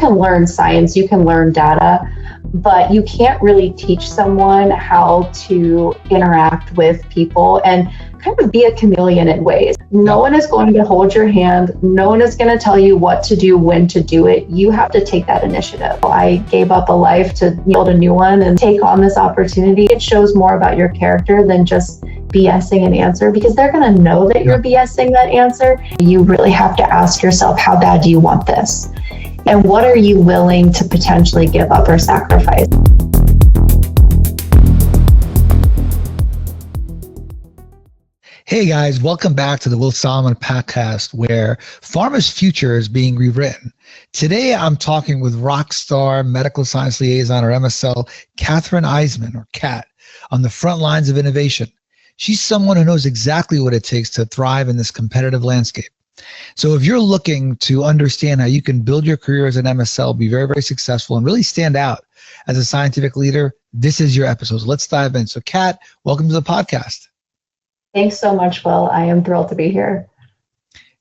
can learn science, you can learn data, but you can't really teach someone how to interact with people and kind of be a chameleon in ways. No one is going to hold your hand. No one is going to tell you what to do, when to do it. You have to take that initiative. I gave up a life to build a new one and take on this opportunity. It shows more about your character than just BSing an answer, because they're going to know that you're BSing that answer. You really have to ask yourself, how bad do you want this? And what are you willing to potentially give up or sacrifice? Hey guys, welcome back to the Soliman podcast, where Pharma's future is being rewritten. Today I'm talking with rockstar Medical Science Liaison, or MSL, Kat Iseman, or Kat, on the front lines of innovation. She's someone who knows exactly what it takes to thrive in this competitive landscape. So if you're looking to understand how you can build your career as an MSL, be very, very successful, and really stand out as a scientific leader, this is your episode. So let's dive in. So Kat, welcome to the podcast. Thanks so much, Will. I am thrilled to be here.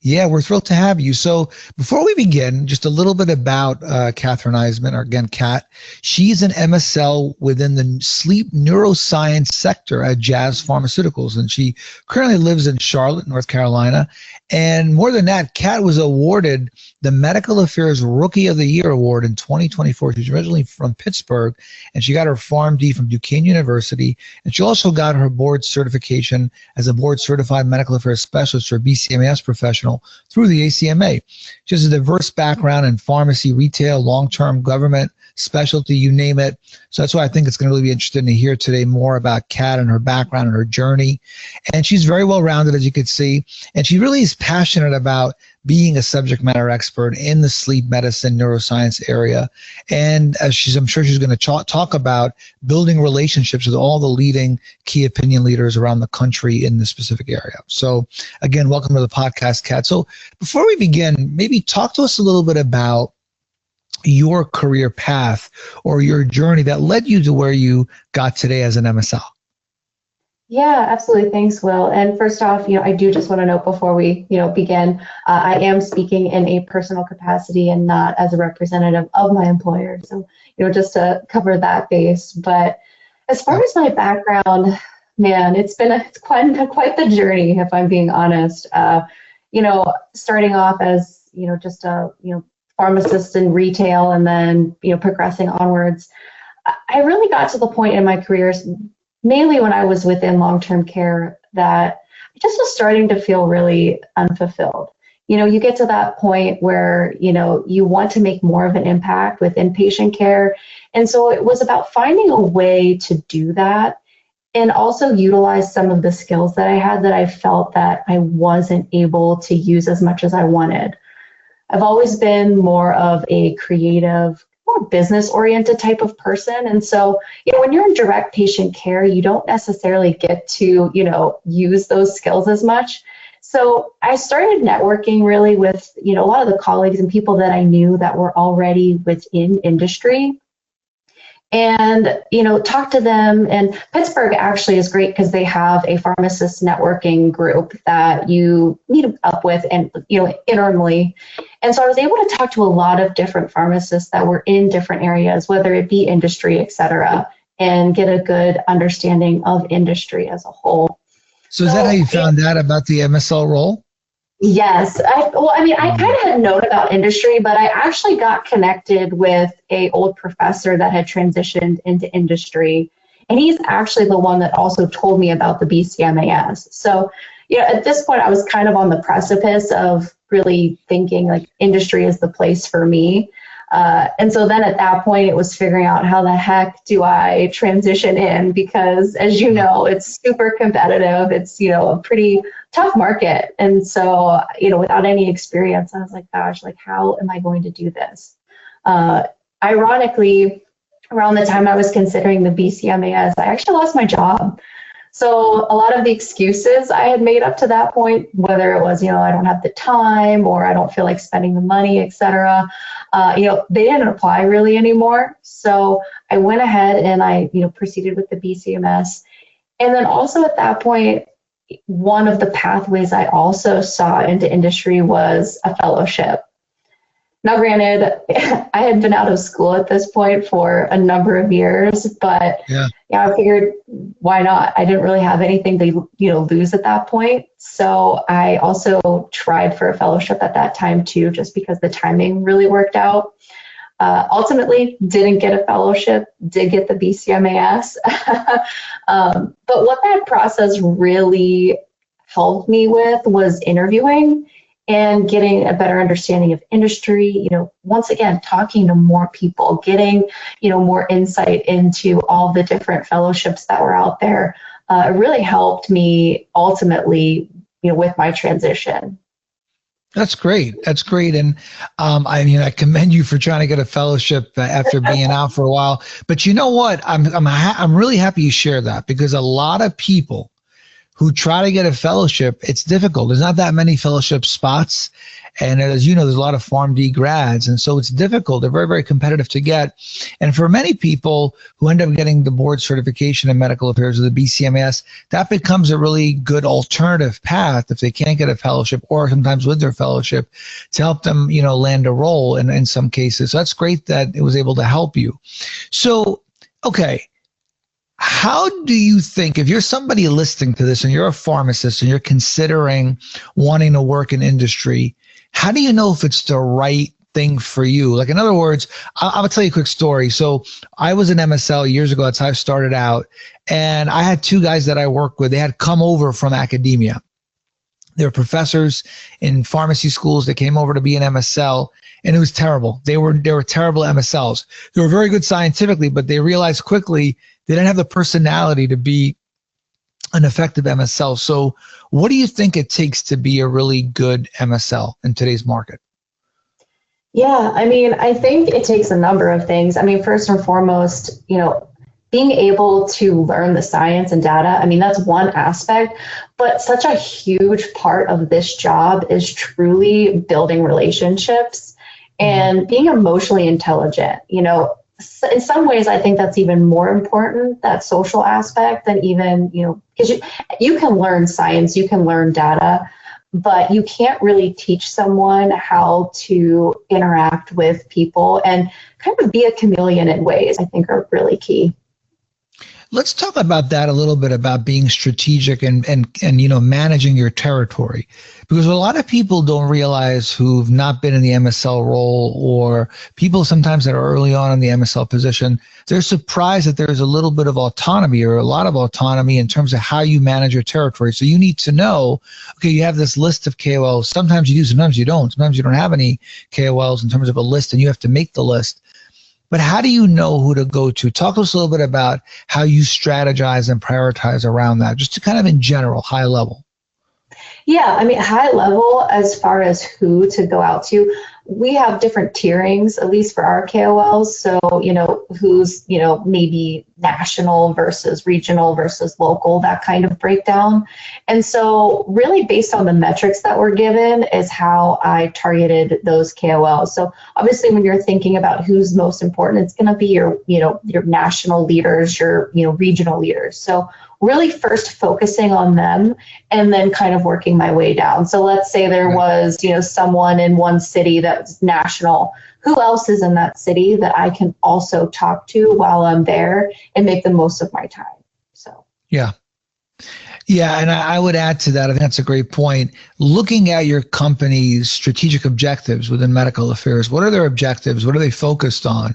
Yeah, we're thrilled to have you. So before we begin, just a little bit about Kat Iseman, or again, Kat. She's an MSL within the sleep neuroscience sector at Jazz Pharmaceuticals, and she currently lives in Charlotte, North Carolina. And more than that, Kat was awarded the Medical Affairs Rookie of the Year Award in 2024. She's originally from Pittsburgh, and she got her PharmD from Duquesne University. And she also got her board certification as a board certified medical affairs specialist, or BCMAS professional, through the ACMA. She has a diverse background in pharmacy, retail, long-term government, specialty, you name it. So that's why I think it's going to really be interesting to hear today more about Kat and her background and her journey. And she's very well-rounded, as you can see. And she really is passionate about being a subject matter expert in the sleep medicine neuroscience area. And as I'm sure she's going to talk about building relationships with all the leading key opinion leaders around the country in this specific area. So again, welcome to the podcast, Kat. So before we begin, maybe talk to us a little bit about your career path or your journey that led you to where you got today as an MSL. Yeah, absolutely. Thanks, Will. And first off, I do just want to note before we, begin, I am speaking in a personal capacity and not as a representative of my employer. So, just to cover that base. But as far as my background, man, it's quite the journey, if I'm being honest. Starting off as, just a, pharmacist in retail, and then, progressing onwards, I really got to the point in my career, mainly when I was within long-term care, that I just was starting to feel really unfulfilled. You get to that point where, you want to make more of an impact within patient care. And so it was about finding a way to do that and also utilize some of the skills that I had that I felt that I wasn't able to use as much as I wanted. I've always been more of a creative, more business-oriented type of person. And so, when you're in direct patient care, you don't necessarily get to, use those skills as much. So I started networking really with, a lot of the colleagues and people that I knew that were already within industry. And, talk to them. And Pittsburgh actually is great because they have a pharmacist networking group that you meet up with and, internally. And so I was able to talk to a lot of different pharmacists that were in different areas, whether it be industry, et cetera, and get a good understanding of industry as a whole. So is that how you found out about the MSL role? Yes. I kind of had known about industry, but I actually got connected with an old professor that had transitioned into industry. And he's actually the one that also told me about the BCMAS. So, at this point, I was kind of on the precipice of really thinking like industry is the place for me. And so then at that point, it was figuring out how the heck do I transition in? Because as you know, it's super competitive. It's, a pretty tough market. And so, without any experience, I was like, gosh, like, how am I going to do this? Ironically, around the time I was considering the BCMAS, I actually lost my job. So a lot of the excuses I had made up to that point, whether it was, I don't have the time or I don't feel like spending the money, et cetera, they didn't apply really anymore. So I went ahead and I, proceeded with the BCMS. And then also at that point, one of the pathways I also saw into industry was a fellowship. Now, granted, I had been out of school at this point for a number of years, but Yeah. I figured why not? I didn't really have anything to lose at that point. So I also tried for a fellowship at that time too, just because the timing really worked out. Ultimately, didn't get a fellowship, did get the BCMAS. But what that process really helped me with was interviewing and getting a better understanding of industry, once again, talking to more people, getting, more insight into all the different fellowships that were out there. It really helped me ultimately, with my transition. That's great. That's great. And I commend you for trying to get a fellowship after being out for a while. But you know what? I'm really happy you share that, because a lot of people who try to get a fellowship, it's difficult. There's not that many fellowship spots. And as you know, there's a lot of PharmD grads. And so it's difficult. They're very, very competitive to get. And for many people who end up getting the board certification in medical affairs or the BCMAS, that becomes a really good alternative path if they can't get a fellowship, or sometimes with their fellowship, to help them, land a role in some cases. So that's great that it was able to help you. So, okay. How do you think, if you're somebody listening to this and you're a pharmacist and you're considering wanting to work in industry, how do you know if it's the right thing for you? Like, in other words, I'll tell you a quick story. So I was in MSL years ago. That's how I started out. And I had two guys that I worked with. They had come over from academia. They were professors in pharmacy schools. They came over to be in MSL. And it was terrible. They were terrible MSLs. They were very good scientifically, but they realized quickly they didn't have the personality to be an effective MSL. So what do you think it takes to be a really good MSL in today's market? Yeah, I think it takes a number of things. First and foremost, being able to learn the science and data, that's one aspect, but such a huge part of this job is truly building relationships and being emotionally intelligent. In some ways, I think that's even more important, that social aspect, than even, because you can learn science, you can learn data, but you can't really teach someone how to interact with people and kind of be a chameleon in ways I think are really key. Let's talk about that a little bit, about being strategic and managing your territory, because a lot of people don't realize, who've not been in the MSL role, or people sometimes that are early on in the MSL position, they're surprised that there's a little bit of autonomy, or a lot of autonomy, in terms of how you manage your territory. So you need to know, okay, you have this list of KOLs. Sometimes you do, sometimes you don't. Sometimes you don't have any KOLs in terms of a list, and you have to make the list. But how do you know who to go to? Talk to us a little bit about how you strategize and prioritize around that, just to kind of in general, high level. Yeah, high level, as far as who to go out to, we have different tierings, at least for our KOLs. So, who's, maybe national versus regional versus local, that kind of breakdown. And so really based on the metrics that we're given is how I targeted those KOLs. So obviously when you're thinking about who's most important, it's going to be your national leaders, your, regional leaders. So really first focusing on them and then kind of working my way down. So let's say there was, someone in one city that's national. Who else is in that city that I can also talk to while I'm there and make the most of my time? So yeah. Yeah, and I would add to that, I think that's a great point. Looking at your company's strategic objectives within medical affairs, what are their objectives? What are they focused on?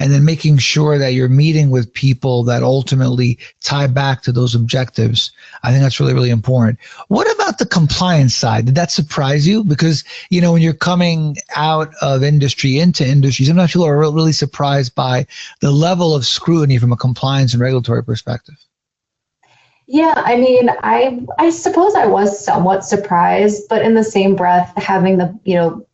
And then making sure that you're meeting with people that ultimately tie back to those objectives. I think that's really, really important. What about the compliance side? Did that surprise you? Because, when you're coming out of industry into industry, sometimes people are really surprised by the level of scrutiny from a compliance and regulatory perspective. Yeah, I suppose I was somewhat surprised, but in the same breath, having the,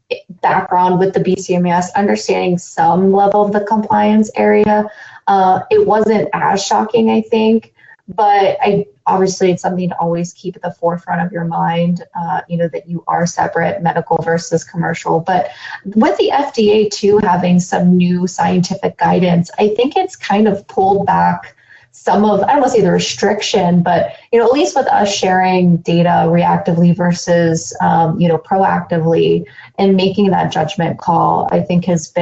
background with the BCMAS, understanding some level of the compliance area, it wasn't as shocking, I think, but obviously it's something to always keep at the forefront of your mind, that you are separate, medical versus commercial. But with the FDA too, having some new scientific guidance, I think it's kind of pulled back some of, I don't want to say the restriction, but, at least with us sharing data reactively versus, proactively and making that judgment call, I think it's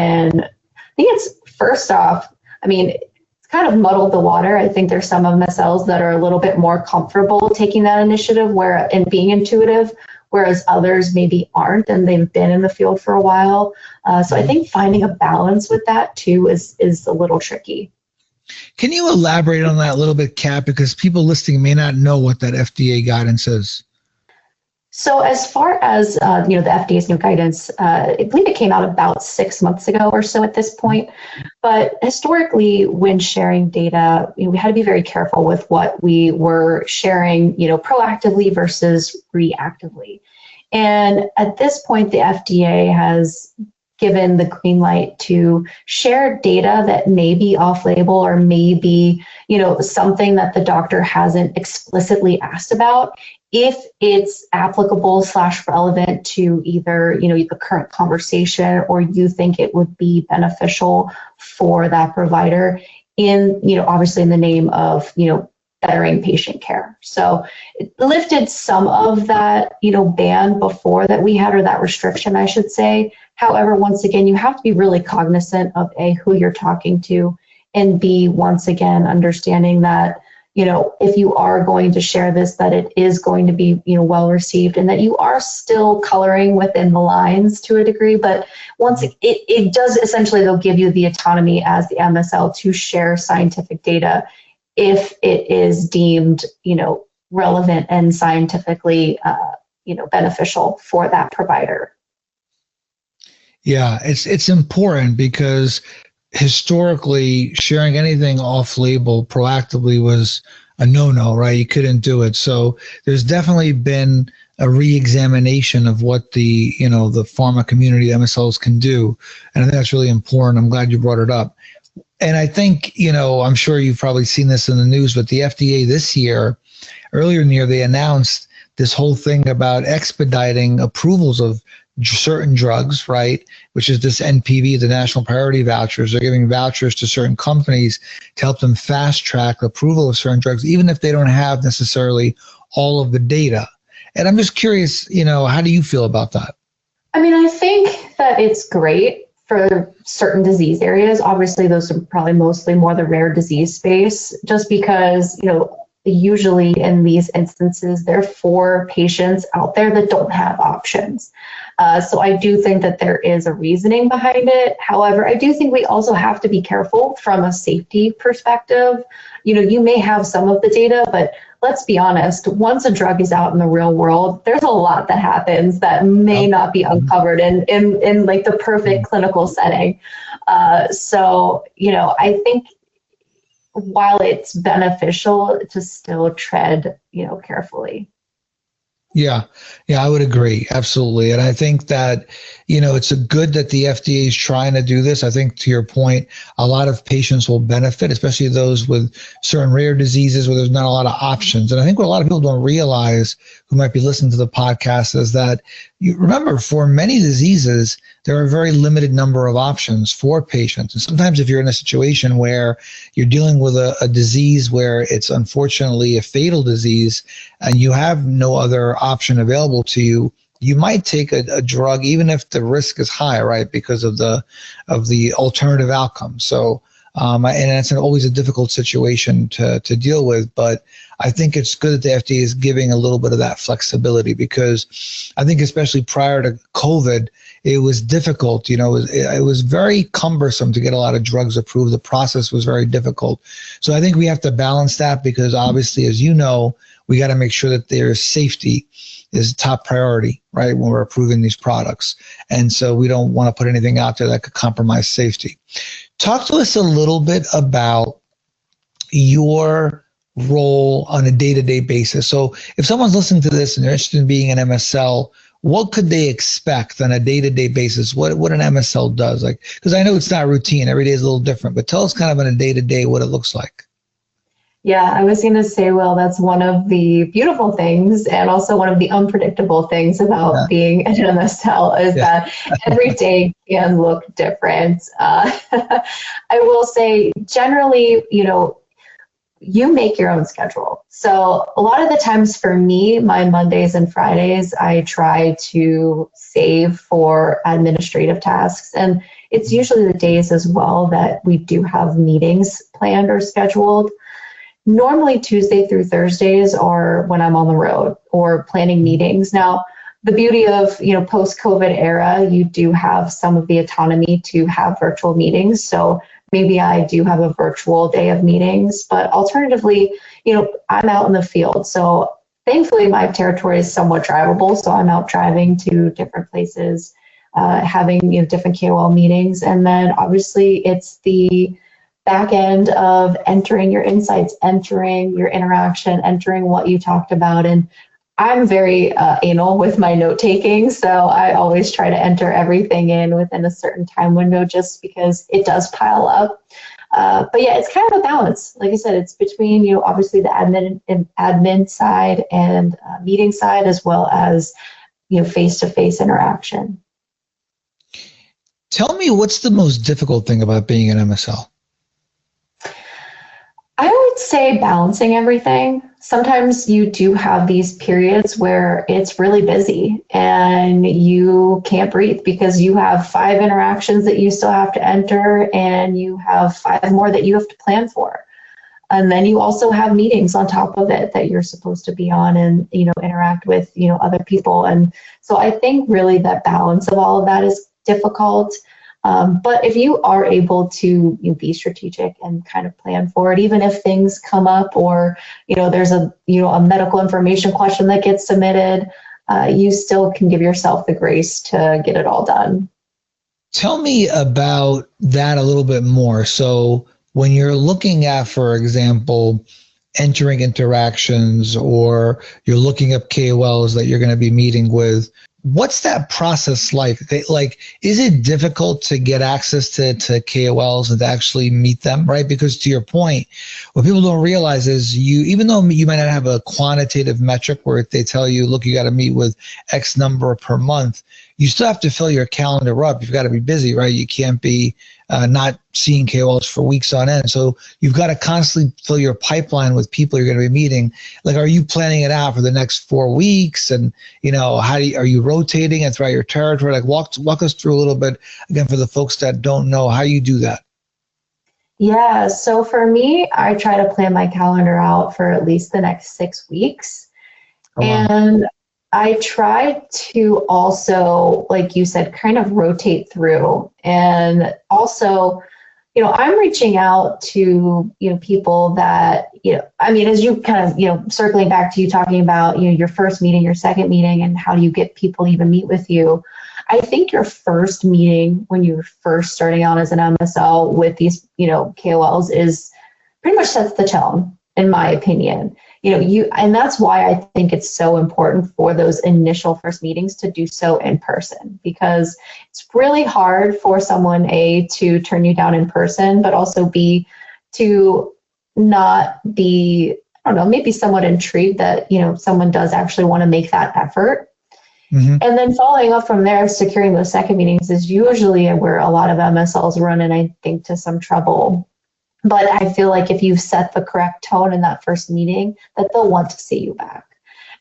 first off, it's kind of muddled the water. I think there's some MSLs that are a little bit more comfortable taking that initiative and being intuitive, whereas others maybe aren't, and they've been in the field for a while. So I think finding a balance with that too is a little tricky. Can you elaborate on that a little bit, Kat? Because people listening may not know what that FDA guidance is. So as far as, the FDA's new guidance, I believe it came out about 6 months ago or so at this point. But historically, when sharing data, we had to be very careful with what we were sharing, proactively versus reactively. And at this point, the FDA has given the green light to share data that may be off-label or may be, something that the doctor hasn't explicitly asked about, if it's applicable / relevant to either, the current conversation, or you think it would be beneficial for that provider in, obviously in the name of, bettering patient care. So it lifted some of that, ban before that we had, or that restriction, I should say. However, once again, you have to be really cognizant of A, who you're talking to, and B, once again, understanding that, if you are going to share this, that it is going to be, well received, and that you are still coloring within the lines to a degree. But once it does, essentially, they'll give you the autonomy as the MSL to share scientific data if it is deemed, relevant and scientifically, beneficial for that provider. Yeah, it's important because historically sharing anything off-label proactively was a no-no, right? You couldn't do it. So there's definitely been a re-examination of what the pharma community, MSLs, can do. And I think that's really important. I'm glad you brought it up. And I think, I'm sure you've probably seen this in the news, but the FDA this year, earlier in the year, they announced this whole thing about expediting approvals of certain drugs, right? Which is this NPV, the National Priority Vouchers. They're giving vouchers to certain companies to help them fast track approval of certain drugs, even if they don't have necessarily all of the data. And I'm just curious, how do you feel about that? I think that it's great for certain disease areas. Obviously, those are probably mostly more the rare disease space, just because, usually in these instances, there are 4 patients out there that don't have options. So I do think that there is a reasoning behind it. However, I do think we also have to be careful from a safety perspective. You may have some of the data, but let's be honest, once a drug is out in the real world, there's a lot that happens that may not be uncovered in like the perfect clinical setting. So, I think while it's beneficial to still tread, carefully. Yeah, I would agree. Absolutely. And I think that, it's a good that the FDA is trying to do this. I think, to your point, a lot of patients will benefit, especially those with certain rare diseases where there's not a lot of options. And I think what a lot of people don't realize who might be listening to the podcast is that, you remember, for many diseases, there are a very limited number of options for patients. And sometimes if you're in a situation where you're dealing with a disease where it's unfortunately a fatal disease and you have no other option available to you, you might take a drug even if the risk is high, right, because of the alternative outcome. So, and it's always a difficult situation to deal with, but I think it's good that the FDA is giving a little bit of that flexibility, because I think especially prior to COVID, it was difficult. It was very cumbersome to get a lot of drugs approved. The process was very difficult. So I think we have to balance that, because obviously, as you know, we got to make sure that their safety is top priority, right, when we're approving these products. And so we don't want to put anything out there that could compromise safety. Talk to us a little bit about your role on a day-to-day basis. So if someone's listening to this and they're interested in being an MSL, what could they expect on a day-to-day basis? What an MSL does? Like, because I know it's not routine. Every day is a little different, but tell us kind of on a day-to-day what it looks like. Yeah, I was going to say, well, that's one of the beautiful things, and also one of the unpredictable things about being an MSL is that every day can look different. I will say, generally, you make your own schedule. So a lot of the times for me, my Mondays and Fridays, I try to save for administrative tasks. And it's usually the days as well that we do have meetings planned or scheduled. Normally Tuesday through Thursdays are when I'm on the road or planning meetings. Now, the beauty of, post-COVID era, you do have some of the autonomy to have virtual meetings. So maybe I do have a virtual day of meetings, but alternatively, I'm out in the field. So thankfully my territory is somewhat drivable. So I'm out driving to different places, having, different KOL meetings. And then obviously it's the back end of entering your insights, entering your interaction, entering what you talked about. And I'm very anal with my note taking, so I always try to enter everything in within a certain time window just because it does pile up. But yeah, it's kind of a balance. Like I said, it's between, obviously the admin side and meeting side, as well as, face-to-face interaction. Tell me, what's the most difficult thing about being an MSL? I would say balancing everything. Sometimes you do have these periods where it's really busy and you can't breathe because you have 5 interactions that you still have to enter and you have 5 more that you have to plan for. And then you also have meetings on top of it that you're supposed to be on and, interact with, other people. And so I think really that balance of all of that is difficult. But if you are able to be strategic and kind of plan for it, even if things come up or, there's a medical information question that gets submitted, you still can give yourself the grace to get it all done. Tell me about that a little bit more. So when you're looking at, for example, entering interactions or you're looking up KOLs that you're going to be meeting with, what's that process like? Is it difficult to get access to KOLs and to actually meet them, right? Because to your point, what people don't realize is even though you might not have a quantitative metric where they tell you, look, you got to meet with X number per month, you still have to fill your calendar up. You've got to be busy, right? You can't be not seeing KOLs for weeks on end. So you've got to constantly fill your pipeline with people you're going to be meeting. Like, are you planning it out for the next 4 weeks? And, are you rotating it throughout your territory? Like, walk us through a little bit, again, for the folks that don't know how you do that. Yeah, so for me, I try to plan my calendar out for at least the next 6 weeks. Oh, wow. And I try to also, like you said, kind of rotate through. And also, I'm reaching out to, people that, as you kind of, circling back to you talking about, your first meeting, your second meeting, and how do you get people to even meet with you. I think your first meeting when you're first starting out as an MSL with these, KOLs is pretty much sets the tone, in my opinion. And that's why I think it's so important for those initial first meetings to do so in person, because it's really hard for someone A, to turn you down in person, but also B, to not be, I don't know, maybe somewhat intrigued that, someone does actually want to make that effort. Mm-hmm. And then following up from there, securing those second meetings is usually where a lot of MSLs run in, I think, to some trouble. But I feel like if you've set the correct tone in that first meeting, that they'll want to see you back.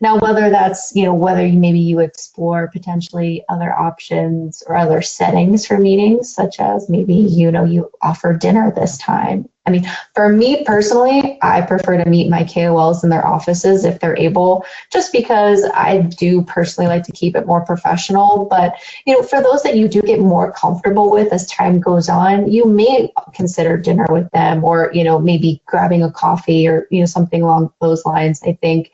Now, whether that's, whether you explore potentially other options or other settings for meetings, such as maybe, you offer dinner this time. I mean, for me personally, I prefer to meet my KOLs in their offices if they're able, just because I do personally like to keep it more professional. But, for those that you do get more comfortable with as time goes on, you may consider dinner with them or, maybe grabbing a coffee or, something along those lines, I think,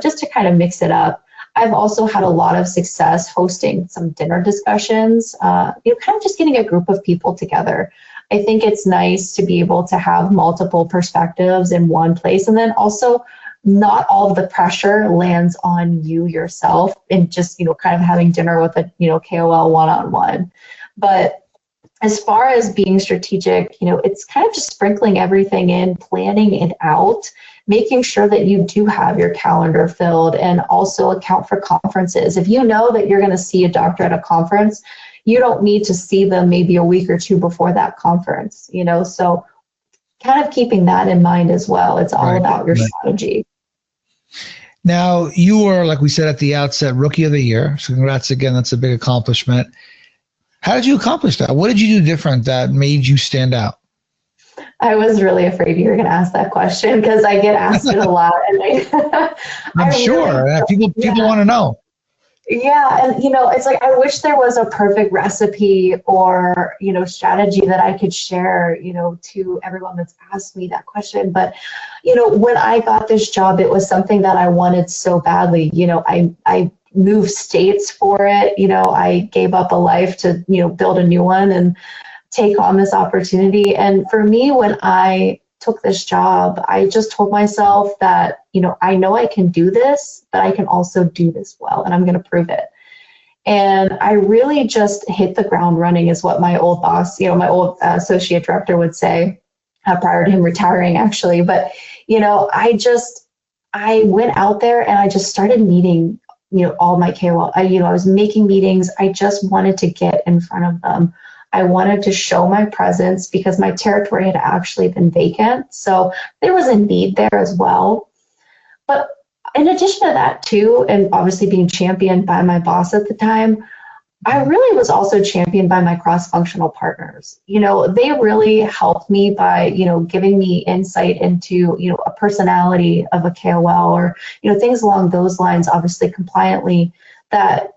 just to kind of mix it up. I've also had a lot of success hosting some dinner discussions, kind of just getting a group of people together. I think it's nice to be able to have multiple perspectives in one place, and then also not all of the pressure lands on you yourself and just, kind of having dinner with a, KOL one-on-one. But as far as being strategic, it's kind of just sprinkling everything in, planning it out, making sure that you do have your calendar filled, and also account for conferences. If you know that you're going to see a doctor at a conference, you don't need to see them maybe a week or two before that conference, so kind of keeping that in mind as well. It's all about your strategy. Now, you were, like we said at the outset, Rookie of the Year. So congrats again. That's a big accomplishment. How did you accomplish that? What did you do different that made you stand out? I was really afraid you were going to ask that question because I get asked it a lot. And I'm sure. Really, people want to know. Yeah. And, it's like, I wish there was a perfect recipe or, strategy that I could share, to everyone that's asked me that question. But, when I got this job, it was something that I wanted so badly. I moved states for it. I gave up a life to, build a new one and take on this opportunity. And for me, when I took this job, I just told myself that, I know I can do this, but I can also do this well, and I'm going to prove it. And I really just hit the ground running is what my old boss, my old associate director would say, prior to him retiring actually. But, I went out there and I just started meeting, all my KOL. I was making meetings. I just wanted to get in front of them. I wanted to show my presence because my territory had actually been vacant. So there was a need there as well. But in addition to that too, and obviously being championed by my boss at the time, I really was also championed by my cross-functional partners. They really helped me by, giving me insight into, a personality of a KOL or, things along those lines, obviously compliantly, that,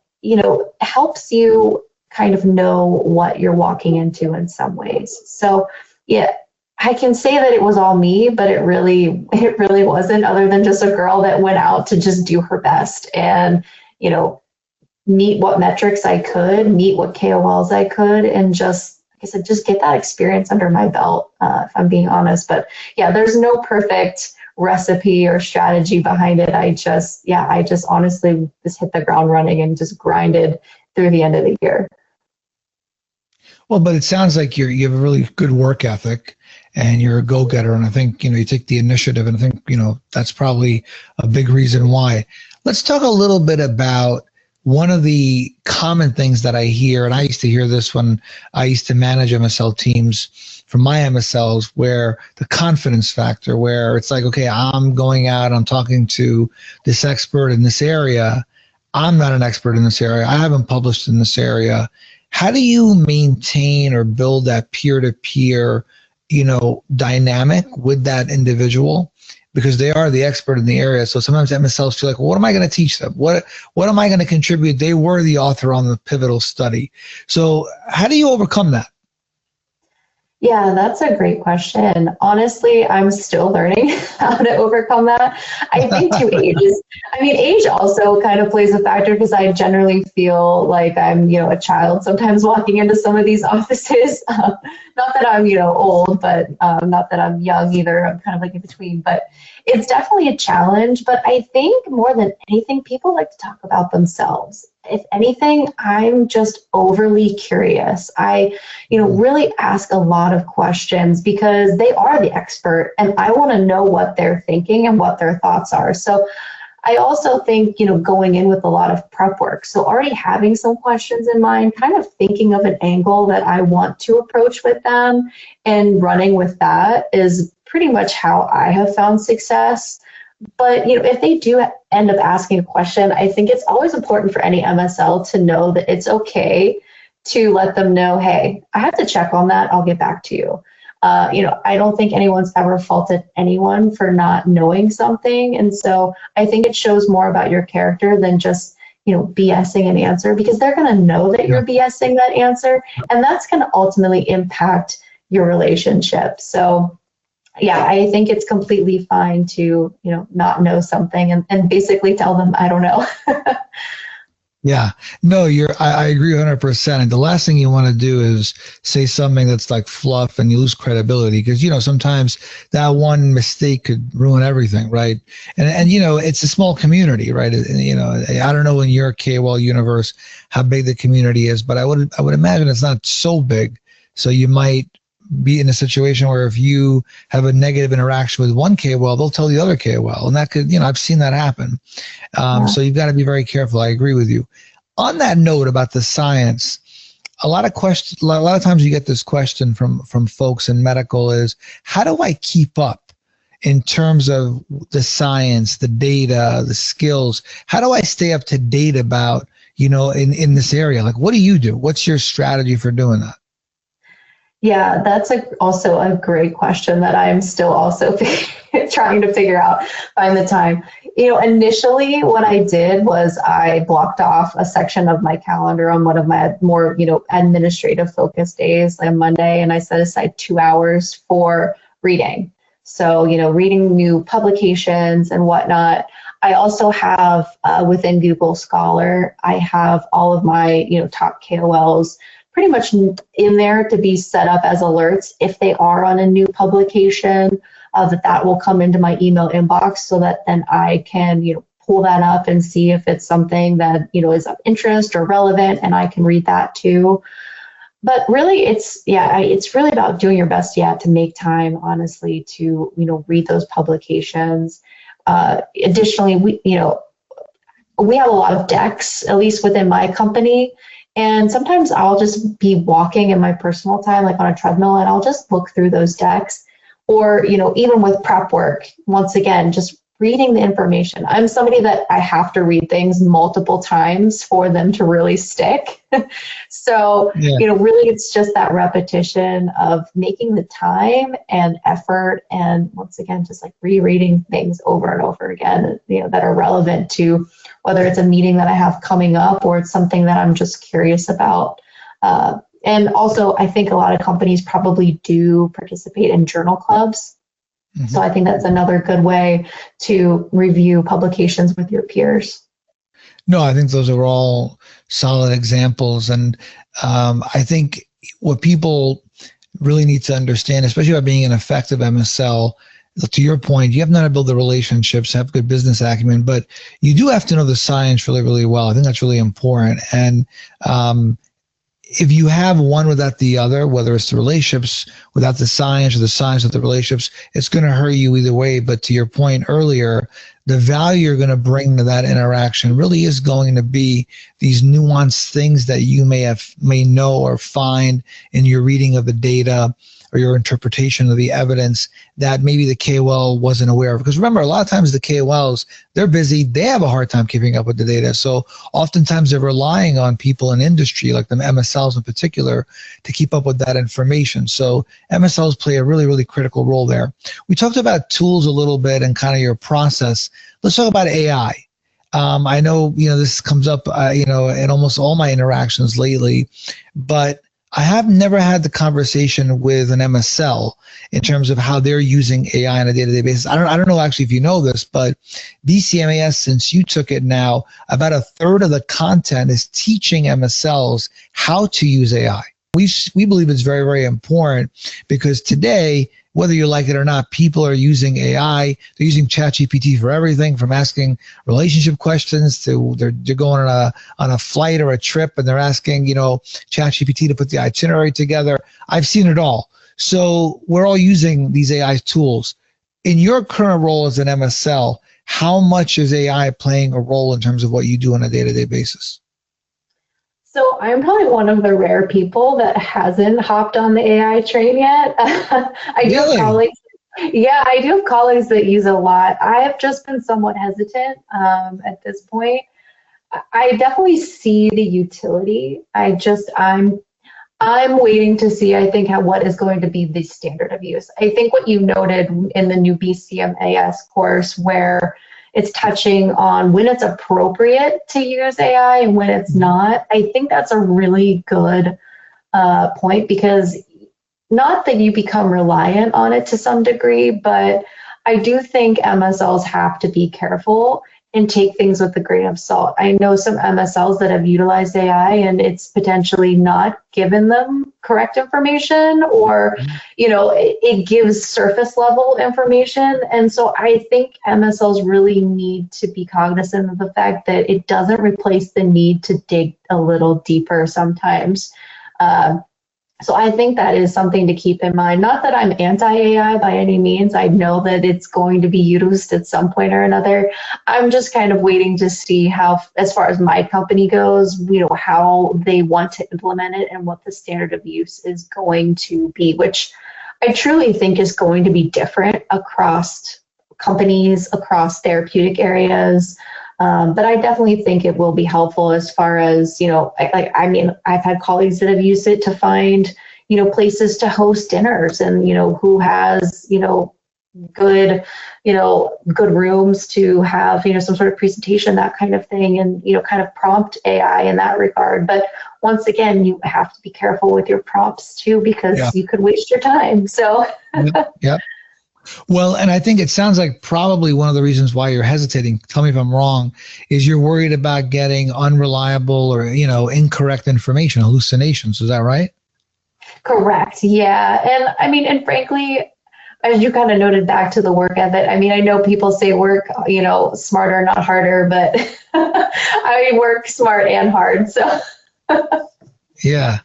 helps you kind of know what you're walking into in some ways. So yeah, I can say that it was all me, but it really wasn't, other than just a girl that went out to just do her best and, meet what metrics I could, meet what KOLs I could, and just, like I said, just get that experience under my belt, if I'm being honest. But yeah, there's no perfect recipe or strategy behind it. I just honestly just hit the ground running and just grinded through the end of the year. Well, but it sounds like you have a really good work ethic and you're a go-getter. And I think, you take the initiative, and I think, that's probably a big reason why. Let's talk a little bit about one of the common things that I hear, and I used to hear this when I used to manage MSL teams from my MSLs, where the confidence factor, where it's like, okay, I'm going out, I'm talking to this expert in this area. I'm not an expert in this area. I haven't published in this area. How do you maintain or build that peer-to-peer, dynamic with that individual? Because they are the expert in the area. So sometimes MSLs feel like, well, what am I going to teach them? What am I going to contribute? They were the author on the pivotal study. So how do you overcome that? Yeah, that's a great question. Honestly, I'm still learning how to overcome that. I think age also kind of plays a factor, because I generally feel like I'm, a child sometimes walking into some of these offices. Not that I'm, old, but not that I'm young either. I'm kind of like in between, but it's definitely a challenge. But I think more than anything, people like to talk about themselves. If anything, I'm just overly curious. I, really ask a lot of questions because they are the expert and I want to know what they're thinking and what their thoughts are. So I also think, going in with a lot of prep work. So already having some questions in mind, kind of thinking of an angle that I want to approach with them and running with that is pretty much how I have found success. But, if they do end up asking a question, I think it's always important for any MSL to know that it's okay to let them know, hey, I have to check on that. I'll get back to you. I don't think anyone's ever faulted anyone for not knowing something. And so I think it shows more about your character than just, BSing an answer, because they're going to know that you're BSing that answer. And that's going to ultimately impact your relationship. So yeah, I think it's completely fine to, not know something and basically tell them, I don't know. Yeah, no, I agree 100%. And the last thing you want to do is say something that's like fluff and you lose credibility, because, sometimes that one mistake could ruin everything, right? And it's a small community, right? I don't know in your KOL universe how big the community is, but I would imagine it's not so big. So you might be in a situation where if you have a negative interaction with one KOL, they'll tell the other KOL, and that could, I've seen that happen. So you've got to be very careful. I agree with you. On that note about the science, a lot of times you get this question from folks in medical is, how do I keep up in terms of the science, the data, the skills? How do I stay up to date about, in this area? Like, what do you do? What's your strategy for doing that? Yeah, that's also a great question that I'm still also trying to figure out, find the time. Initially what I did was I blocked off a section of my calendar on one of my more, administrative focus days, like Monday, and I set aside 2 hours for reading. So, reading new publications and whatnot. I also have within Google Scholar, I have all of my, top KOLs pretty much in there to be set up as alerts if they are on a new publication, that will come into my email inbox so that then I can, pull that up and see if it's something that, is of interest or relevant, and I can read that too. But really it's really about doing your best, to make time, honestly, to, read those publications. Additionally, we have a lot of decks, at least within my company. And sometimes I'll just be walking in my personal time, like on a treadmill, and I'll just look through those decks. Or, even with prep work, once again, just reading the information. I'm somebody that I have to read things multiple times for them to really stick. So, really it's just that repetition of making the time and effort, and once again, just like rereading things over and over again, that are relevant to whether it's a meeting that I have coming up or it's something that I'm just curious about. And also, I think a lot of companies probably do participate in journal clubs. Mm-hmm. So I think that's another good way to review publications with your peers. No, I think those are all solid examples. And I think what people really need to understand, especially about being an effective MSL, to your point, you have not to build the relationships, have good business acumen, but you do have to know the science really, really well. I think that's really important. And if you have one without the other, whether it's the relationships without the science or the science with the relationships, it's going to hurt you either way. But to your point earlier, the value you're going to bring to that interaction really is going to be these nuanced things that you may know or find in your reading of the data or your interpretation of the evidence that maybe the KOL wasn't aware of. Because remember, a lot of times the KOLs, they're busy, they have a hard time keeping up with the data. So oftentimes they're relying on people in industry, like the MSLs in particular, to keep up with that information. So MSLs play a really, really critical role there. We talked about tools a little bit and kind of your process. Let's talk about AI. I know, this comes up, in almost all my interactions lately, but I have never had the conversation with an MSL in terms of how they're using AI on a day-to-day basis. I don't know actually if you know this, but BCMAS, since you took it now, about a third of the content is teaching MSLs how to use AI. We believe it's very, very important because today, whether you like it or not, people are using AI. They're using ChatGPT for everything, from asking relationship questions to they're going on a flight or a trip, and they're asking ChatGPT to put the itinerary together. I've seen it all. So we're all using these AI tools. In your current role as an MSL, how much is AI playing a role in terms of what you do on a day-to-day basis? So I'm probably one of the rare people that hasn't hopped on the AI train yet. I do have colleagues. Yeah, I do have colleagues that use it a lot. I have just been somewhat hesitant at this point. I definitely see the utility. I'm waiting to see, I think, what is going to be the standard of use. I think what you noted in the new BCMAS course, where it's touching on when it's appropriate to use AI and when it's not. I think that's a really good point, because not that you become reliant on it to some degree, but I do think MSLs have to be careful and take things with a grain of salt. I know some MSLs that have utilized AI and it's potentially not given them correct information, or, it gives surface level information. And so I think MSLs really need to be cognizant of the fact that it doesn't replace the need to dig a little deeper sometimes. So I think that is something to keep in mind. Not that I'm anti-AI by any means. I know that it's going to be used at some point or another. I'm just kind of waiting to see how, as far as my company goes, how they want to implement it and what the standard of use is going to be, which I truly think is going to be different across companies, across therapeutic areas. But I definitely think it will be helpful as far as, I've had colleagues that have used it to find, places to host dinners and, who has, good, good rooms to have, some sort of presentation, that kind of thing, and, kind of prompt AI in that regard. But once again, you have to be careful with your prompts too, because you could waste your time. So. Yep. Well, and I think it sounds like probably one of the reasons why you're hesitating, tell me if I'm wrong, is you're worried about getting unreliable or, incorrect information, hallucinations. Is that right? Correct. Yeah. And frankly, as you kind of noted back to the work ethic, I know people say work, smarter, not harder, but I work smart and hard. So. Yeah.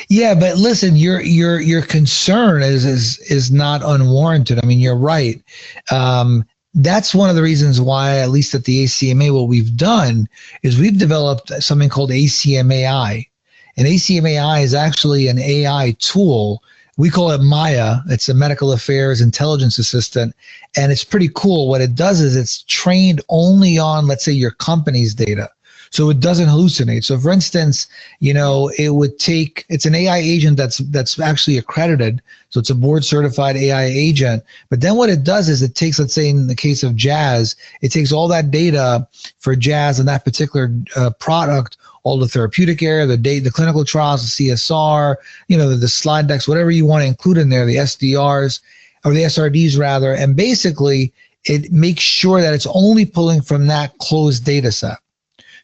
Yeah, but listen, your concern is not unwarranted. You're right. That's one of the reasons why, at least at the ACMA, what we've done is we've developed something called ACMAI. And ACMAI is actually an AI tool. We call it Maya. It's a medical affairs intelligence assistant. And it's pretty cool. What it does is it's trained only on, let's say, your company's data. So it doesn't hallucinate. So for instance, it's an AI agent that's actually accredited. So it's a board certified AI agent. But then what it does is it takes, let's say in the case of Jazz, it takes all that data for Jazz and that particular product, all the therapeutic area, the clinical trials, the CSR, the slide decks, whatever you want to include in there, the SDRs or the SRDs rather. And basically it makes sure that it's only pulling from that closed data set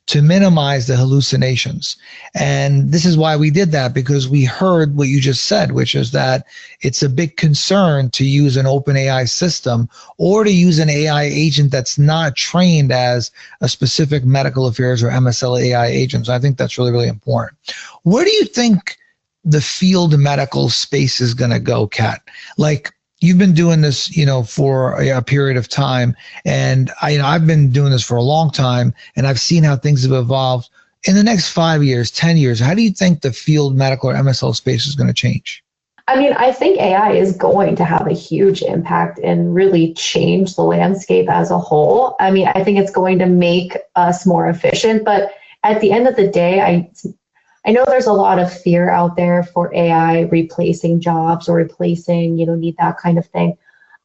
to minimize the hallucinations. And this is why we did that, because we heard what you just said, which is that it's a big concern to use an open AI system or to use an AI agent that's not trained as a specific medical affairs or MSL AI agent. So I think that's really, really important. Where do you think the field medical space is going to go, Kat? Like, you've been doing this, for a period of time, and I've been doing this for a long time, and I've seen how things have evolved. In the next 5 years, 10 years, how do you think the field medical or MSL space is going to change? I think AI is going to have a huge impact and really change the landscape as a whole. I think it's going to make us more efficient, but at the end of the day, I know there's a lot of fear out there for AI replacing jobs or replacing, need that kind of thing.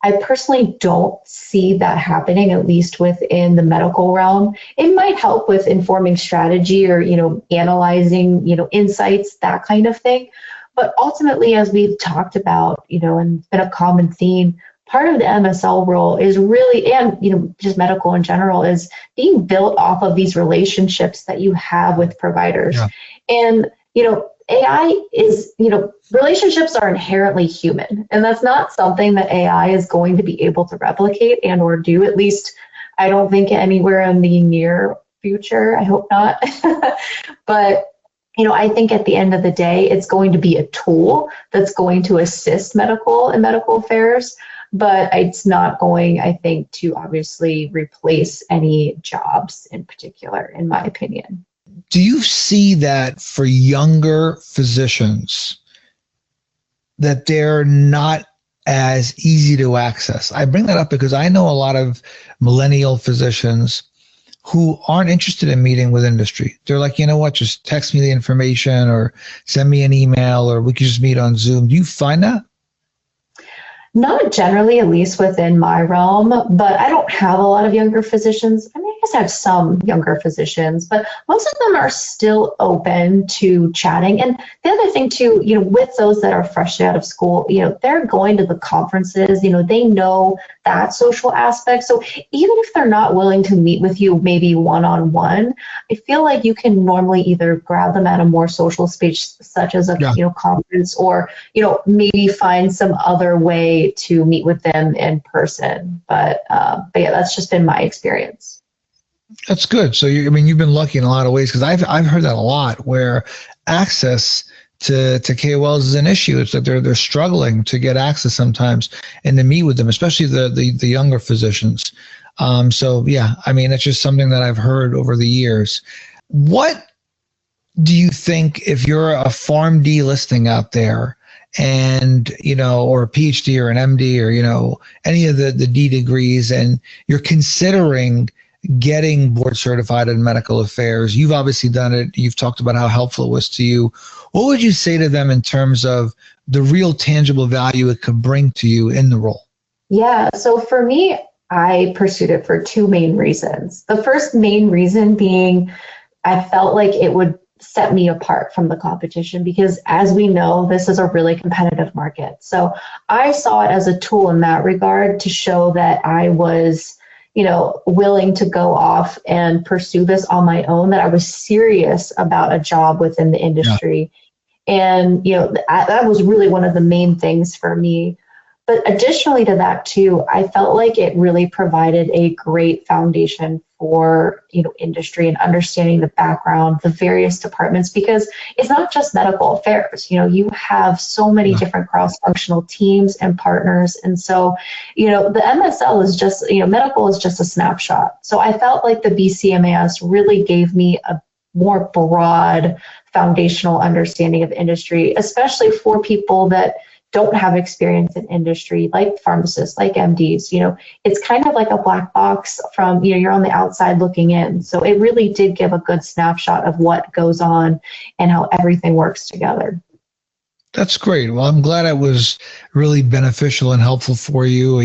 I personally don't see that happening, at least within the medical realm. It might help with informing strategy or, analyzing, insights, that kind of thing. But ultimately, as we've talked about, and been a common theme, part of the MSL role is really, and just medical in general, is being built off of these relationships that you have with providers. Yeah. And, AI is, relationships are inherently human, and that's not something that AI is going to be able to replicate and or do, at least I don't think anywhere in the near future. I hope not. But, I think at the end of the day, it's going to be a tool that's going to assist medical and medical affairs, but it's not going, I think, to obviously replace any jobs in particular, in my opinion. Do you see that for younger physicians, that they're not as easy to access? I bring that up because I know a lot of millennial physicians who aren't interested in meeting with industry. They're like, you know what, just text me the information or send me an email, or we can just meet on Zoom. Do you find that? Not generally, at least within my realm, but I don't have a lot of younger physicians. I guess I have some younger physicians, but most of them are still open to chatting. And the other thing too, with those that are fresh out of school, they're going to the conferences, they know that social aspect. So even if they're not willing to meet with you, maybe one-on-one, I feel like you can normally either grab them at a more social space, such as a conference, or, maybe find some other way to meet with them in person. But yeah, that's just been my experience. That's good. So you've been lucky in a lot of ways, because I've heard that a lot, where access to KOLs is an issue. It's that they're struggling to get access sometimes and to meet with them, especially the younger physicians. So yeah, I mean, it's just something that I've heard over the years. What do you think, if you're a PharmD listing out there and, or a PhD or an MD or, any of the D degrees, and you're considering getting board certified in medical affairs, you've obviously done it. You've talked about how helpful it was to you. What would you say to them in terms of the real tangible value it could bring to you in the role? Yeah. So for me, I pursued it for two main reasons. The first main reason being I felt like it would set me apart from the competition because, as we know, this is a really competitive market. So I saw it as a tool in that regard to show that I was, willing to go off and pursue this on my own, that I was serious about a job within the industry. Yeah. And, that was really one of the main things for me. But additionally to that too, I felt like it really provided a great foundation for, industry and understanding the background, the various departments, because it's not just medical affairs. You have so many different cross-functional teams and partners. And so, the MSL is just, medical is just a snapshot. So I felt like the BCMAS really gave me a more broad foundational understanding of industry, especially for people that don't have experience in industry, like pharmacists, like MDs. It's kind of like a black box from, you're on the outside looking in. So it really did give a good snapshot of what goes on and how everything works together. That's great. Well, I'm glad it was really beneficial and helpful for you.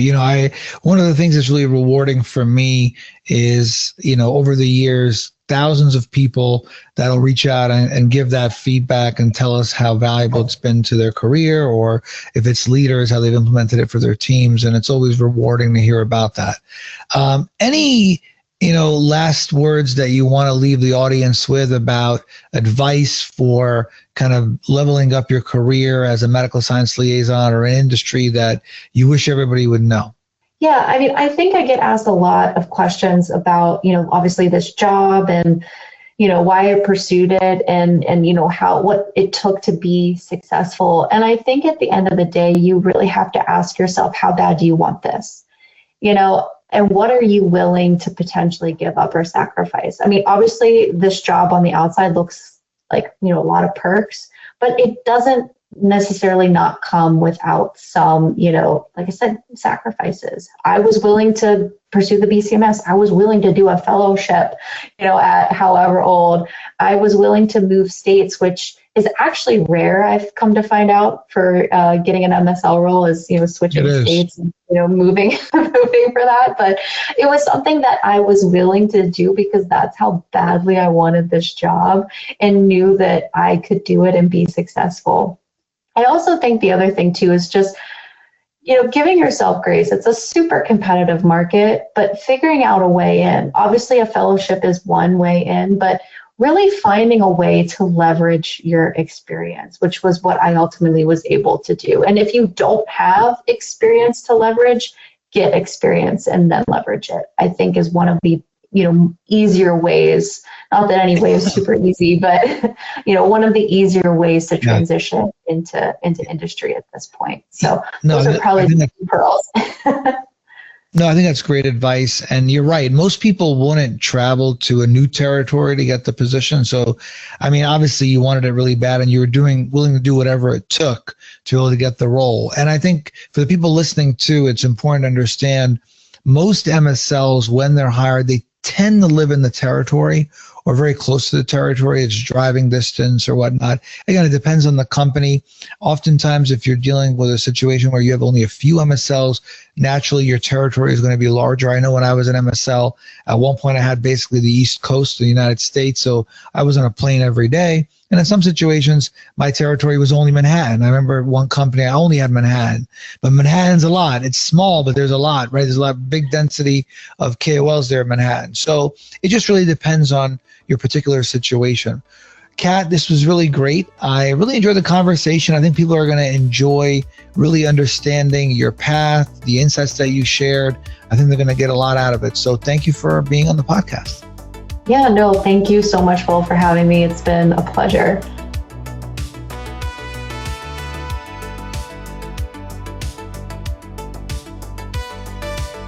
One of the things that's really rewarding for me is, over the years, thousands of people that'll reach out and give that feedback and tell us how valuable it's been to their career, or if it's leaders, how they've implemented it for their teams. And it's always rewarding to hear about that. Any last words that you want to leave the audience with about advice for kind of leveling up your career as a medical science liaison or an industry that you wish everybody would know? Yeah, I mean, I think I get asked a lot of questions about, obviously this job and, why I pursued it and what it took to be successful. And I think at the end of the day, you really have to ask yourself, how bad do you want this? And what are you willing to potentially give up or sacrifice? I mean, obviously this job on the outside looks like, a lot of perks, but it doesn't necessarily not come without some, like I said, sacrifices. I was willing to pursue the BCMAS. I was willing to do a fellowship, at however old. I was willing to move states, which is actually rare. I've come to find out for getting an MSL role is, switching states and, moving for that. But it was something that I was willing to do because that's how badly I wanted this job and knew that I could do it and be successful. I also think the other thing too is just, giving yourself grace. It's a super competitive market, but figuring out a way in. Obviously, a fellowship is one way in, but really finding a way to leverage your experience, which was what I ultimately was able to do. And if you don't have experience to leverage, get experience and then leverage it, I think is one of the easier ways, not that any way is super easy, but, one of the easier ways to transition into industry at this point. So those are probably the pearls. No, I think that's great advice. And you're right. Most people wouldn't travel to a new territory to get the position. So, I mean, obviously you wanted it really bad and you were willing to do whatever it took to be able to get the role. And I think for the people listening too, it's important to understand most MSLs, when they're hired, they tend to live in the territory or very close to the territory. It's driving distance or whatnot. Again, it depends on the company. Oftentimes, if you're dealing with a situation where you have only a few MSLs, naturally your territory is going to be larger. I know when I was an MSL, at one point I had basically the East Coast of the United States, so I was on a plane every day. And in some situations, my territory was only Manhattan. I remember one company, I only had Manhattan. But Manhattan's a lot. It's small, but there's a lot, right? There's a lot of big density of KOLs there in Manhattan. So it just really depends on your particular situation. Kat, this was really great. I really enjoyed the conversation. I think people are going to enjoy really understanding your path, the insights that you shared. I think they're going to get a lot out of it. So thank you for being on the podcast. Yeah, no, thank you so much, Will, for having me. It's been a pleasure.